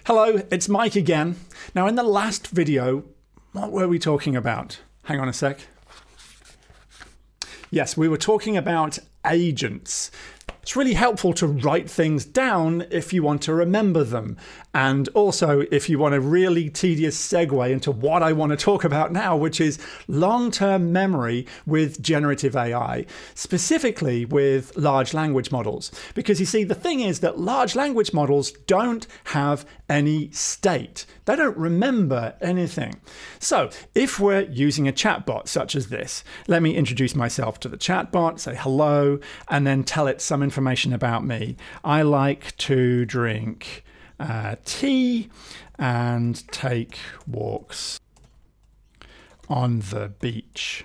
Hello, it's Mike again. Now in the last video, what were we talking about? Hang on a sec. Yes, we were talking about agents. It's really helpful to write things down if you want to remember them. And also if you want a really tedious segue into what I want to talk about now, which is long-term memory with generative AI, specifically with large language models. Because you see, the thing is that large language models don't have any state. They don't remember anything. So if we're using a chatbot such as this, let me introduce myself to the chatbot, say hello, and then tell it some information about me. I like to drink tea and take walks on the beach.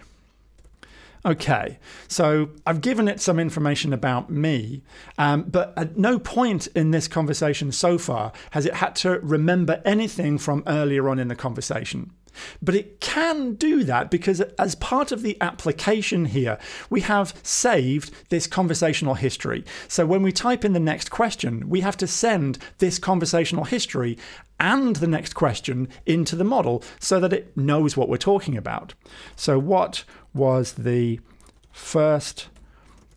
Okay, so I've given it some information about me, but at no point in this conversation so far has it had to remember anything from earlier on in the conversation. But it can do that because as part of the application here, we have saved this conversational history. So when we type in the next question, we have to send this conversational history and the next question into the model so that it knows what we're talking about. So what was the first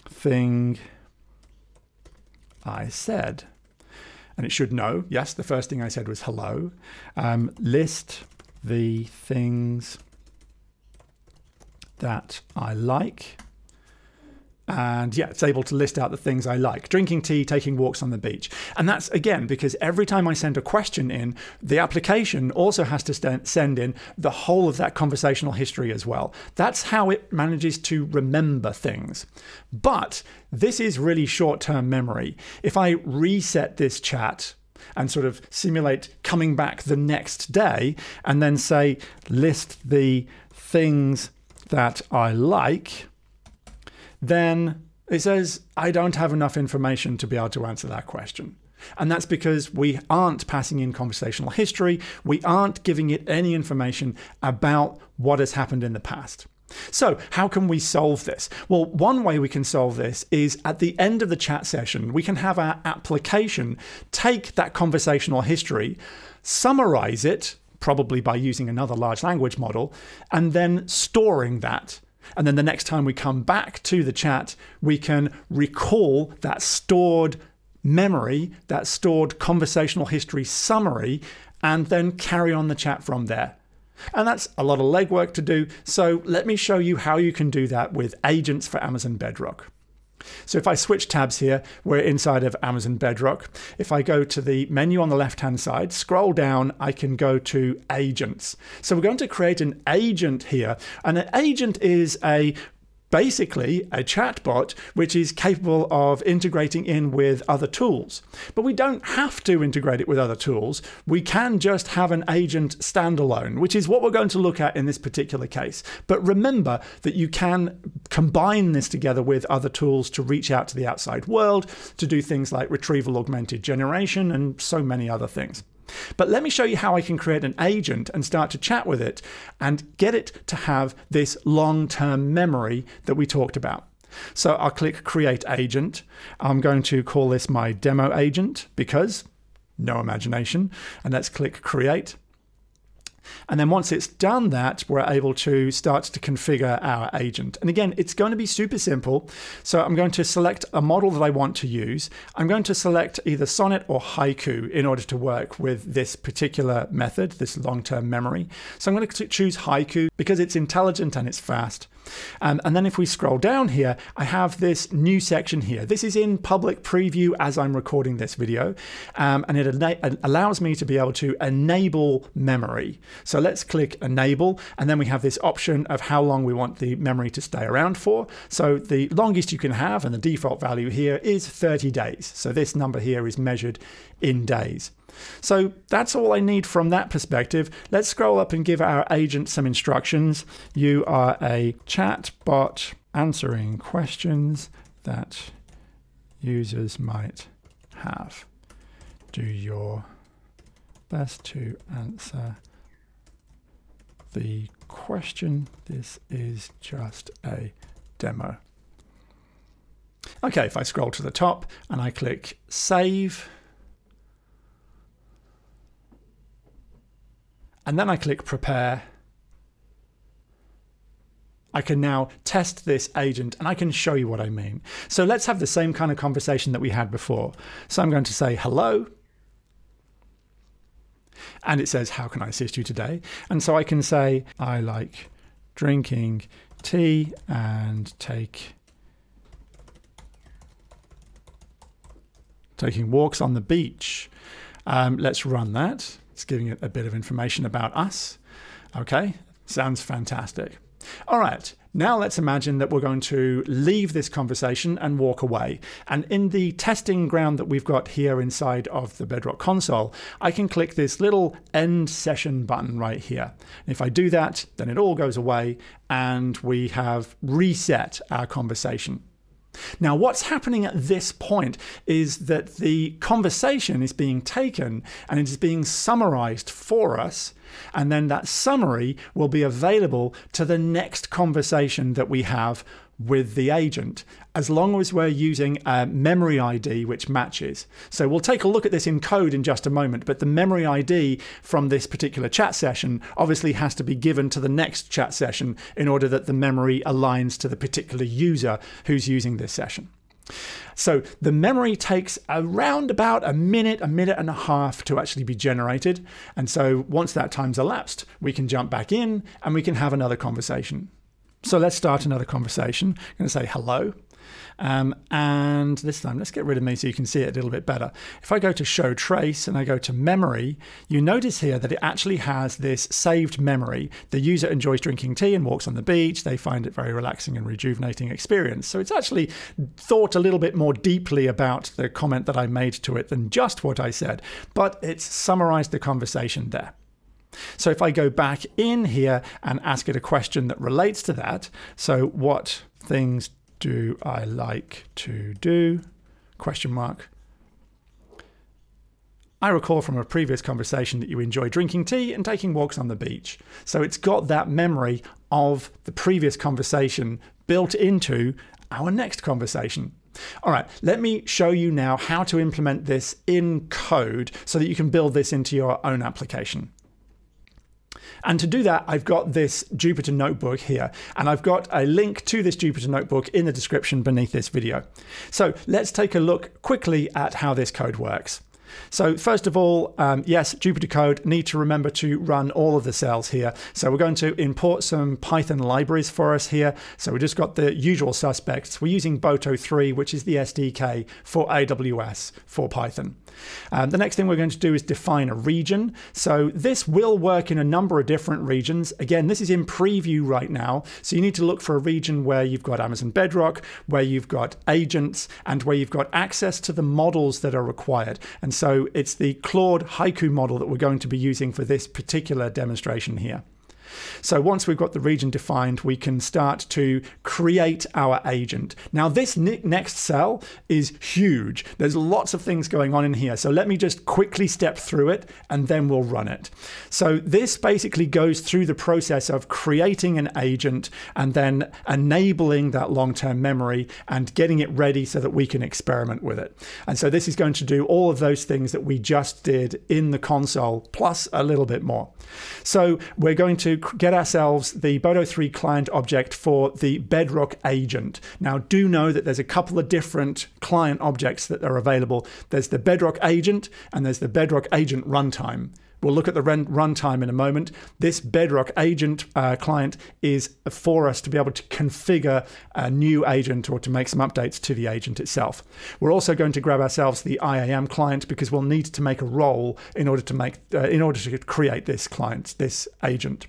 thing I said? And it should know, yes, the first thing I said was hello. List the things that I like. And yeah, it's able to list out the things I like. Drinking tea, taking walks on the beach. And that's, again, because every time I send a question in, the application also has to send in the whole of that conversational history as well. That's how it manages to remember things. But this is really short-term memory. If I reset this chat and sort of simulate coming back the next day and then say, list the things that I like, then it says, I don't have enough information to be able to answer that question. And that's because we aren't passing in conversational history. We aren't giving it any information about what has happened in the past. So how can we solve this? Well, one way we can solve this is at the end of the chat session, we can have our application take that conversational history, summarize it, probably by using another large language model, and then storing that. And then the next time we come back to the chat, we can recall that stored memory, that stored conversational history summary, and then carry on the chat from there. And that's a lot of legwork to do. So let me show you how you can do that with agents for Amazon Bedrock. So if I switch tabs here, we're inside of Amazon Bedrock. If I go to the menu on the left-hand side, scroll down, I can go to agents. So we're going to create an agent here. And an agent is basically a chatbot which is capable of integrating in with other tools. But we don't have to integrate it with other tools. We can just have an agent standalone, which is what we're going to look at in this particular case. But remember that you can combine this together with other tools to reach out to the outside world, to do things like retrieval augmented generation and so many other things. But let me show you how I can create an agent and start to chat with it and get it to have this long-term memory that we talked about. So I'll click Create Agent. I'm going to call this my demo agent because no imagination. And let's click Create. And then once it's done that, we're able to start to configure our agent. And again, it's going to be super simple. So I'm going to select a model that I want to use. I'm going to select either Sonnet or Haiku in order to work with this particular method, this long-term memory. So I'm going to choose Haiku because it's intelligent and it's fast. And then if we scroll down here, I have this new section here. This is in public preview as I'm recording this video, and it allows me to be able to enable memory. So let's click enable, and then we have this option of how long we want the memory to stay around for. So the longest you can have, and the default value here is 30 days. So this number here is measured in days. So that's all I need from that perspective. Let's scroll up and give our agent some instructions. You are a chatbot answering questions that users might have. Do your best to answer the question. This is just a demo. Okay, if I scroll to the top and I click Save, and then I click prepare, I can now test this agent and I can show you what I mean. So let's have the same kind of conversation that we had before. So I'm going to say hello. And it says, how can I assist you today? And so I can say, I like drinking tea and taking walks on the beach. Let's run that. It's giving it a bit of information about us. Okay, sounds fantastic. All right, now let's imagine that we're going to leave this conversation and walk away. And in the testing ground that we've got here inside of the Bedrock console, I can click this little end session button right here. And if I do that, then it all goes away and we have reset our conversation. Now, what's happening at this point is that the conversation is being taken and it is being summarized for us. And then that summary will be available to the next conversation that we have with the agent, as long as we're using a memory ID which matches. So we'll take a look at this in code in just a moment, but the memory ID from this particular chat session obviously has to be given to the next chat session in order that the memory aligns to the particular user who's using this session. So the memory takes around about a minute and a half to actually be generated. And so once that time's elapsed, we can jump back in and we can have another conversation. So let's start another conversation. I'm going to say hello. And this time, let's get rid of me so you can see it a little bit better. If I go to show trace and I go to memory, you notice here that it actually has this saved memory. The user enjoys drinking tea and walks on the beach. They find it very relaxing and rejuvenating experience. So it's actually thought a little bit more deeply about the comment that I made to it than just what I said, but it's summarized the conversation there. So if I go back in here and ask it a question that relates to that, so what things do I like to do? Question mark. I recall from a previous conversation that you enjoy drinking tea and taking walks on the beach. So it's got that memory of the previous conversation built into our next conversation. All right, let me show you now how to implement this in code so that you can build this into your own application. And to do that, I've got this Jupyter notebook here, and I've got a link to this Jupyter notebook in the description beneath this video. So let's take a look quickly at how this code works. So first of all, yes, Jupyter code, need to remember to run all of the cells here. So we're going to import some Python libraries for us here. So we just got the usual suspects. We're using Boto 3, which is the SDK for AWS for Python. The next thing we're going to do is define a region. So this will work in a number of different regions. Again, this is in preview right now. So you need to look for a region where you've got Amazon Bedrock, where you've got agents, and where you've got access to the models that are required. And so it's the Claude Haiku model that we're going to be using for this particular demonstration here. So once we've got the region defined, we can start to create our agent. Now this next cell is huge. There's lots of things going on in here. So let me just quickly step through it and then we'll run it. So this basically goes through the process of creating an agent and then enabling that long-term memory and getting it ready so that we can experiment with it. And so this is going to do all of those things that we just did in the console, plus a little bit more. So we're going to get ourselves the Boto 3 client object for the Bedrock agent. Now, do know that there's a couple of different client objects that are available. There's the Bedrock agent and there's the Bedrock agent runtime. We'll look at the runtime in a moment. This Bedrock agent client is for us to be able to configure a new agent or to make some updates to the agent itself. We're also going to grab ourselves the IAM client because we'll need to make a role in order to create this client, this agent.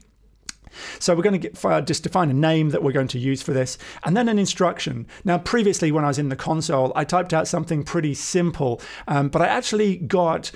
So we're going to just define a name that we're going to use for this, and then an instruction. Now, previously when I was in the console, I typed out something pretty simple, but I actually got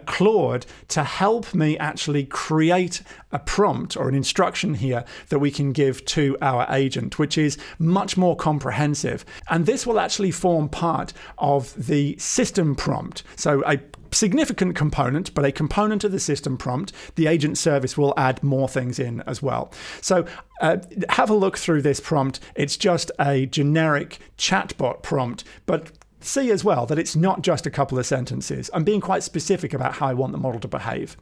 Claude to help me actually create a prompt or an instruction here that we can give to our agent, which is much more comprehensive. And this will actually form part of the system prompt. So a significant component, but a component of the system prompt. The agent service will add more things in as well. So have a look through this prompt. It's just a generic chatbot prompt, but see as well that it's not just a couple of sentences. I'm being quite specific about how I want the model to behave.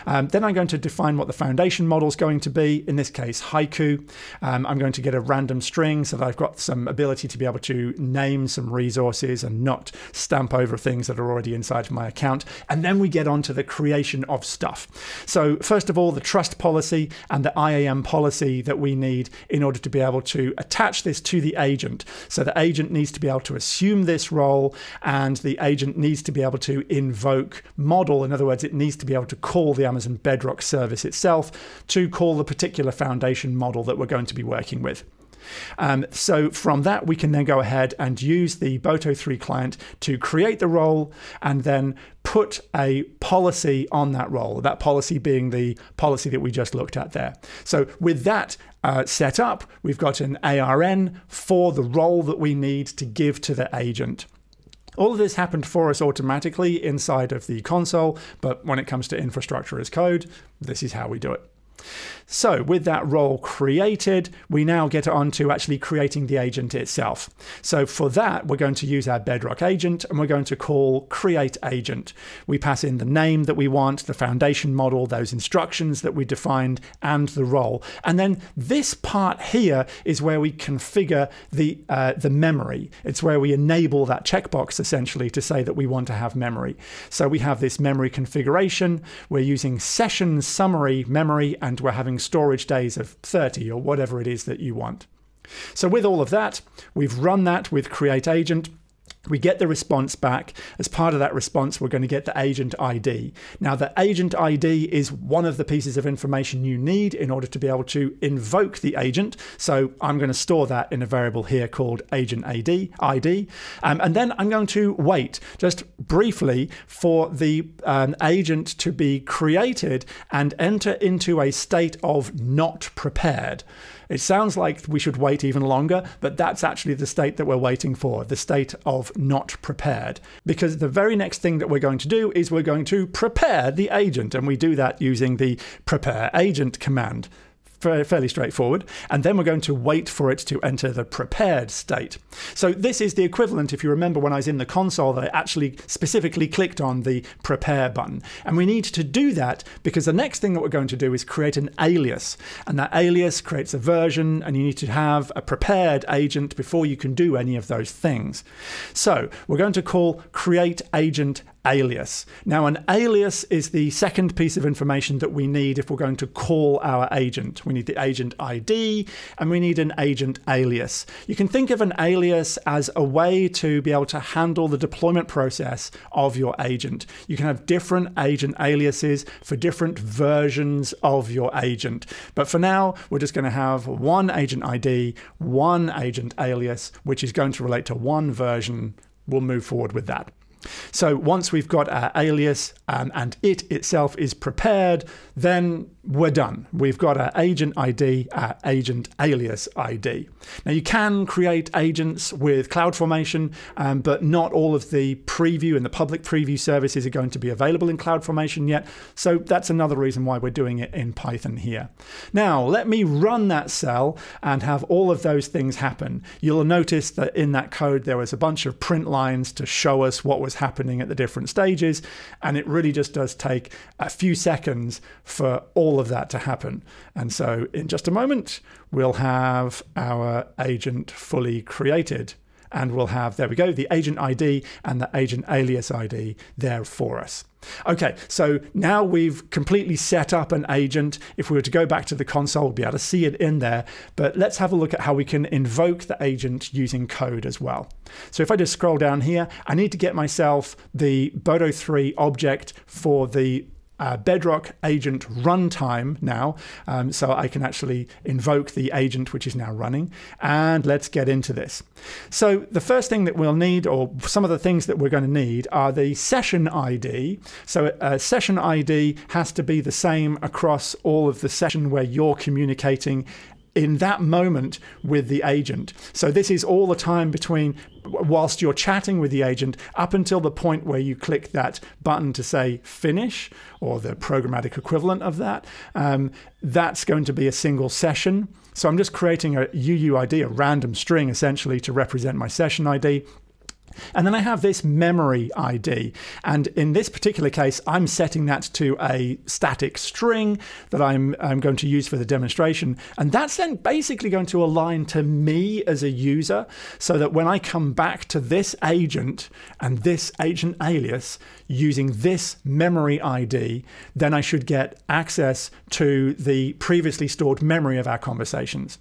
Then I'm going to define what the foundation model is going to be, in this case haiku. I'm going to get a random string so that I've got some ability to be able to name some resources and not stamp over things that are already inside of my account. And then we get on to the creation of stuff. So first of all, the trust policy and the IAM policy that we need in order to be able to attach this to the agent. So the agent needs to be able to assume this role, and the agent needs to be able to invoke model. In other words, it needs to be able to call the Amazon Bedrock service itself to call the particular foundation model that we're going to be working with. So from that, we can then go ahead and use the Boto3 client to create the role and then put a policy on that role, that policy being the policy that we just looked at there. So with that set up, we've got an ARN for the role that we need to give to the agent. All of this happened for us automatically inside of the console, but when it comes to infrastructure as code, this is how we do it. So with that role created, we now get on to actually creating the agent itself. So for that, we're going to use our Bedrock agent and we're going to call create agent. We pass in the name that we want, the foundation model, those instructions that we defined, and the role. And then this part here is where we configure the memory. It's where we enable that checkbox essentially to say that we want to have memory. So we have this memory configuration. We're using session summary memory, and we're having storage days of 30 or whatever it is that you want. So with all of that, we've run that with create agent. We get the response back. As part of that response, we're going to get the agent ID. Now, the agent ID is one of the pieces of information you need in order to be able to invoke the agent. So I'm going to store that in a variable here called agent ID. And then I'm going to wait just briefly for the agent to be created and enter into a state of not prepared. It sounds like we should wait even longer, but that's actually the state that we're waiting for, the state of not prepared. Because the very next thing that we're going to do is we're going to prepare the agent, and we do that using the prepare agent command. Fairly straightforward. And then we're going to wait for it to enter the prepared state. So this is the equivalent, if you remember when I was in the console, that I actually specifically clicked on the prepare button. And we need to do that because the next thing that we're going to do is create an alias. And that alias creates a version, and you need to have a prepared agent before you can do any of those things. So we're going to call create agent alias. Now, an alias is the second piece of information that we need if we're going to call our agent. We need the agent ID and we need an agent alias. You can think of an alias as a way to be able to handle the deployment process of your agent. You can have different agent aliases for different versions of your agent. But for now, we're just going to have one agent ID, one agent alias, which is going to relate to one version. We'll move forward with that. So once we've got our alias and it itself is prepared, then we're done. We've got our agent ID, our agent alias ID. Now you can create agents with CloudFormation, but not all of the preview and the public preview services are going to be available in CloudFormation yet. So that's another reason why we're doing it in Python here. Now let me run that cell and have all of those things happen. You'll notice that in that code there was a bunch of print lines to show us what was happening at the different stages, and it really just does take a few seconds for all of that to happen. And so in just a moment we'll have our agent fully created, and we'll have, there we go, the agent ID and the agent alias ID there for us. Okay, so now we've completely set up an agent. If we were to go back to the console, we'll be able to see it in there. But let's have a look at how we can invoke the agent using code as well. So if I just scroll down here, I need to get myself the Boto3 object for the Bedrock agent runtime now, so I can actually invoke the agent which is now running. And let's get into this. So the first thing that we'll need, or some of the things that we're going to need, are the session ID. So a session ID has to be the same across all of the session where you're communicating in that moment with the agent. So this is all the time between whilst you're chatting with the agent up until the point where you click that button to say finish, or the programmatic equivalent of that. That's going to be a single session. So I'm just creating a UUID, a random string essentially, to represent my session ID. And then I have this memory ID. And in this particular case, I'm setting that to a static string that I'm going to use for the demonstration. And that's then basically going to align to me as a user, so that when I come back to this agent and this agent alias using this memory ID, then I should get access to the previously stored memory of our conversations.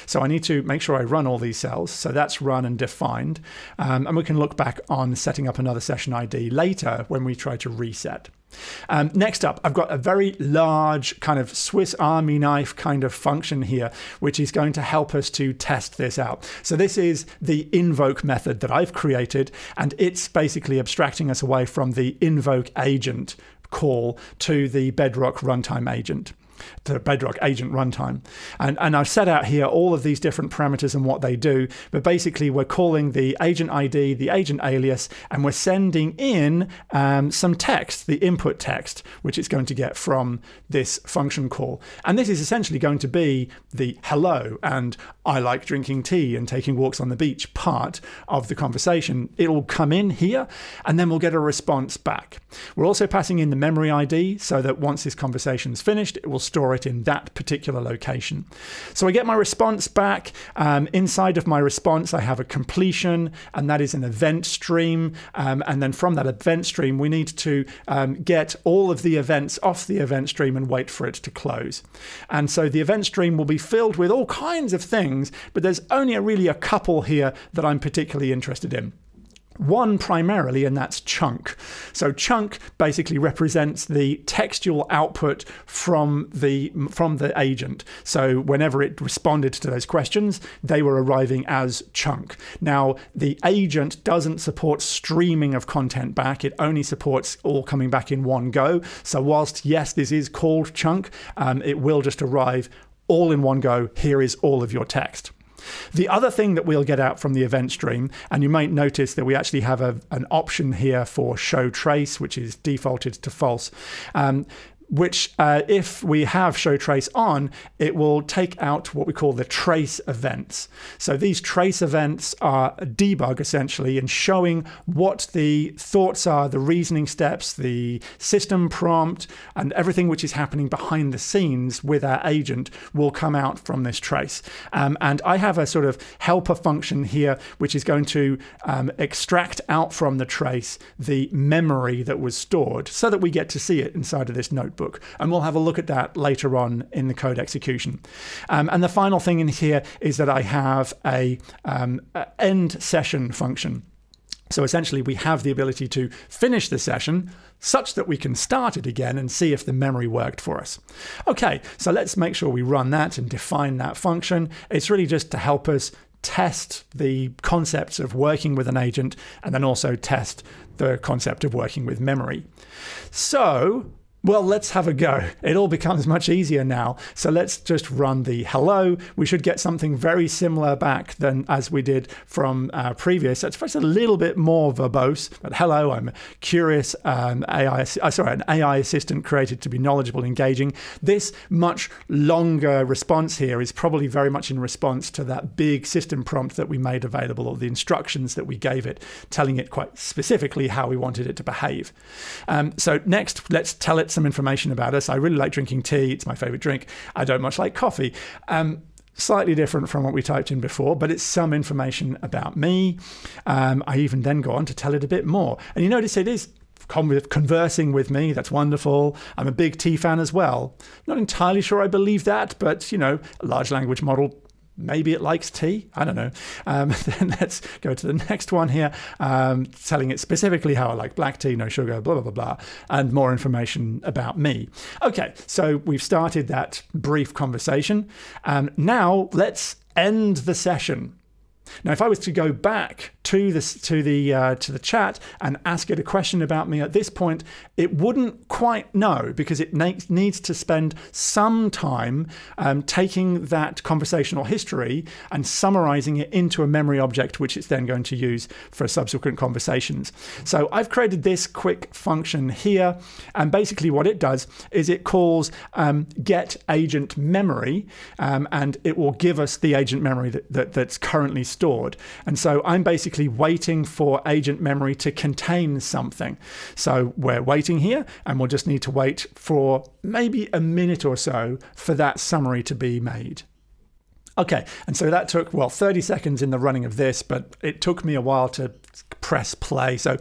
So I need to make sure I run all these cells. So that's run and defined. And we can look back on setting up another session ID later when we try to reset. Next up, I've got a very large kind of Swiss Army knife kind of function here, which is going to help us to test this out. So this is the invoke method that I've created, and it's basically abstracting us away from the invoke agent call to the Bedrock runtime agent. The Bedrock agent runtime. And I've set out here all of these different parameters and what they do, but basically we're calling the agent ID, the agent alias, and we're sending in some text, the input text, which it's going to get from this function call. And this is essentially going to be the hello and I like drinking tea and taking walks on the beach part of the conversation. It'll come in here, and then we'll get a response back. We're also passing in the memory ID so that once this conversation is finished, it will store it in that particular location. So I get my response back. Inside of my response, I have a completion, and that is an event stream. And then from that event stream, we need to get all of the events off the event stream and wait for it to close. And so the event stream will be filled with all kinds of things, but there's only really a couple here that I'm particularly interested in. One primarily, and that's chunk. So chunk basically represents the textual output from the agent. So whenever it responded to those questions, they were arriving as chunk. Now, the agent doesn't support streaming of content back. It only supports all coming back in one go. So whilst, yes, this is called chunk, it will just arrive all in one go. Here is all of your text. The other thing that we'll get out from the event stream, and you might notice that we actually have an option here for show trace, which is defaulted to false, which if we have show trace on, it will take out what we call the trace events. So these trace events are a debug essentially in showing what the thoughts are, the reasoning steps, the system prompt, and everything which is happening behind the scenes with our agent will come out from this trace. And I have a sort of helper function here, which is going to extract out from the trace the memory that was stored so that we get to see it inside of this notebook. And we'll have a look at that later on in the code execution. And the final thing in here is that I have a end session function. So essentially we have the ability to finish the session such that we can start it again and see if the memory worked for us. Okay, so let's make sure we run that and define that function. It's really just to help us test the concepts of working with an agent and then also test the concept of working with memory. So, well, let's have a go. It all becomes much easier now. So let's just run the hello. We should get something very similar back than as we did from previous. It's just a little bit more verbose. But hello, I'm a curious an AI assistant created to be knowledgeable, engaging. This much longer response here is probably very much in response to that big system prompt that we made available, or the instructions that we gave it, telling it quite specifically how we wanted it to behave. So next, let's tell it some information about us. I really like drinking tea. It's my favorite drink. I don't much like coffee. Slightly different from what we typed in before, but it's some information about me. I even then go on to tell it a bit more. And you notice it is conversing with me. That's wonderful. I'm a big tea fan as well. Not entirely sure I believe that, but, you know, a large language model, maybe it likes tea. I don't know. Then let's go to the next one here, telling it specifically how I like black tea, no sugar, blah, blah, blah, blah, and more information about me. Okay, so we've started that brief conversation. Now let's end the session. Now, if I was to go back to the chat and ask it a question about me at this point, it wouldn't quite know, because it needs to spend some time taking that conversational history and summarizing it into a memory object, which it's then going to use for subsequent conversations. So I've created this quick function here, and basically what it does is it calls get agent memory, and it will give us the agent memory that's currently stored stored. And so I'm basically waiting for agent memory to contain something. So we're waiting here, and we'll just need to wait for maybe a minute or so for that summary to be made. Okay, and so that took, well, 30 seconds in the running of this, but it took me a while to press play. So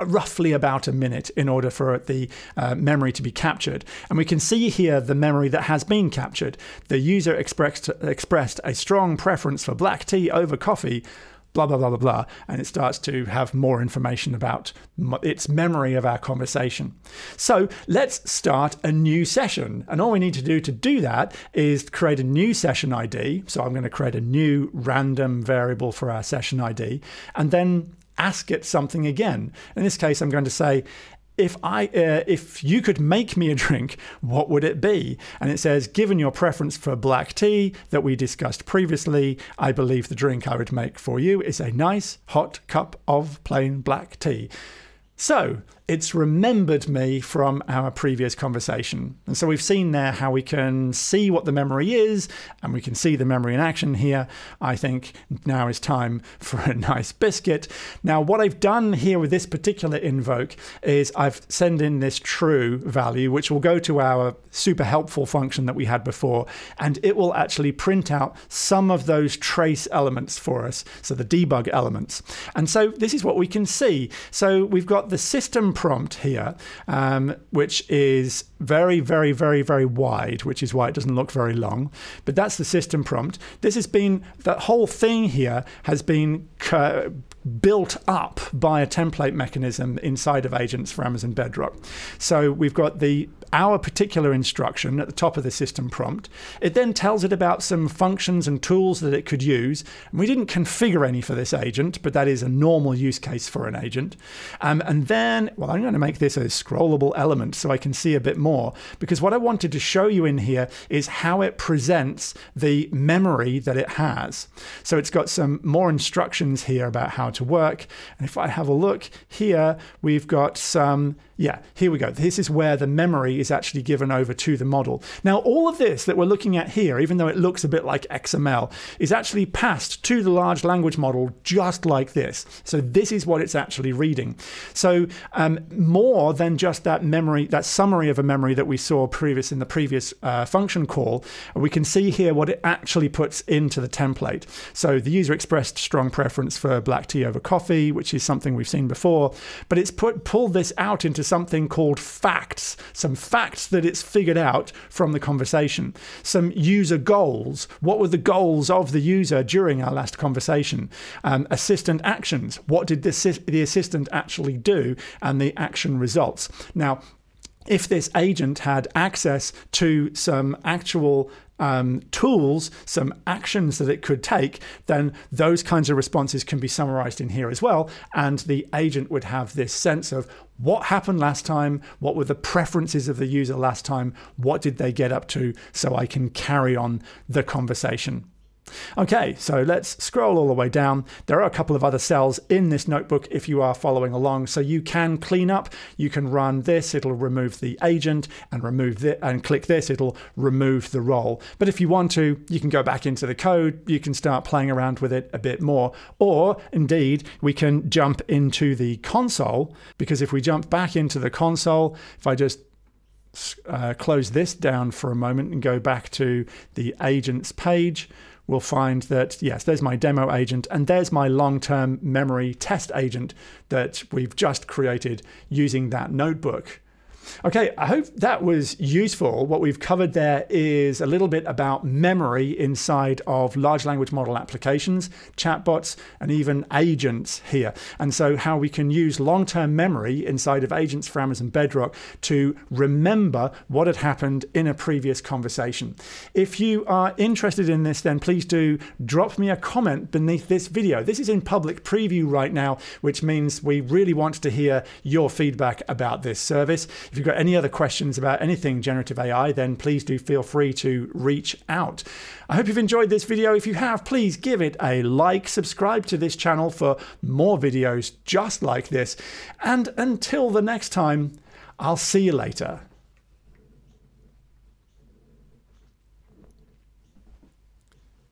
roughly about a minute in order for the memory to be captured. And we can see here the memory that has been captured. The user expressed a strong preference for black tea over coffee, blah, blah, blah, blah, blah. And it starts to have more information about its memory of our conversation. So let's start a new session. And all we need to do that is create a new session ID. So I'm going to create a new random variable for our session ID, and then ask it something again. In this case, I'm going to say, if you could make me a drink, what would it be? And it says, given your preference for black tea that we discussed previously, I believe the drink I would make for you is a nice hot cup of plain black tea. So it's remembered me from our previous conversation. And so we've seen there how we can see what the memory is, and we can see the memory in action here. I think now is time for a nice biscuit. Now, what I've done here with this particular invoke is I've sent in this true value, which will go to our super helpful function that we had before, and it will actually print out some of those trace elements for us, so the debug elements. And so this is what we can see. So we've got the system prompt here, which is very, very, very, very wide, which is why it doesn't look very long. But that's the system prompt. This has been, that whole thing here has been built up by a template mechanism inside of agents for Amazon Bedrock. So we've got our particular instruction at the top of the system prompt. It then tells it about some functions and tools that it could use. And we didn't configure any for this agent, but that is a normal use case for an agent. And then, well, I'm going to make this a scrollable element so I can see a bit more, because what I wanted to show you in here is how it presents the memory that it has. So it's got some more instructions here about how to work. And if I have a look here, we've got some, yeah, here we go. This is where the memory is actually given over to the model. Now, all of this that we're looking at here, even though it looks a bit like XML, is actually passed to the large language model just like this. So this is what it's actually reading. So more than just that memory, that summary of a memory that we saw in the previous function call, we can see here what it actually puts into the template. So the user expressed strong preference for black tea over coffee, which is something we've seen before, but it's pulled this out into something called facts, some facts that it's figured out from the conversation, some user goals. What were the goals of the user during our last conversation? Assistant actions. What did the assistant actually do? And the action results. Now, if this agent had access to some actual tools, some actions that it could take, then those kinds of responses can be summarized in here as well. And the agent would have this sense of what happened last time, what were the preferences of the user last time, what did they get up to, so I can carry on the conversation. Okay, so let's scroll all the way down. There are a couple of other cells in this notebook if you are following along. So you can clean up, you can run this, it'll remove the agent, and click this, it'll remove the role. But if you want to, you can go back into the code, you can start playing around with it a bit more. Or indeed, we can jump into the console, because if we jump back into the console, if I just close this down for a moment and go back to the agents page, we'll find that, yes, there's my demo agent, and there's my long-term memory test agent that we've just created using that notebook. Okay, I hope that was useful. What we've covered there is a little bit about memory inside of large language model applications, chatbots, and even agents here. And so how we can use long-term memory inside of agents for Amazon Bedrock to remember what had happened in a previous conversation. If you are interested in this, then please do drop me a comment beneath this video. This is in public preview right now, which means we really want to hear your feedback about this service. If you've got any other questions about anything generative AI, then please do feel free to reach out. I hope you've enjoyed this video. If you have, please give it a like, subscribe to this channel for more videos just like this. And until the next time, I'll see you later.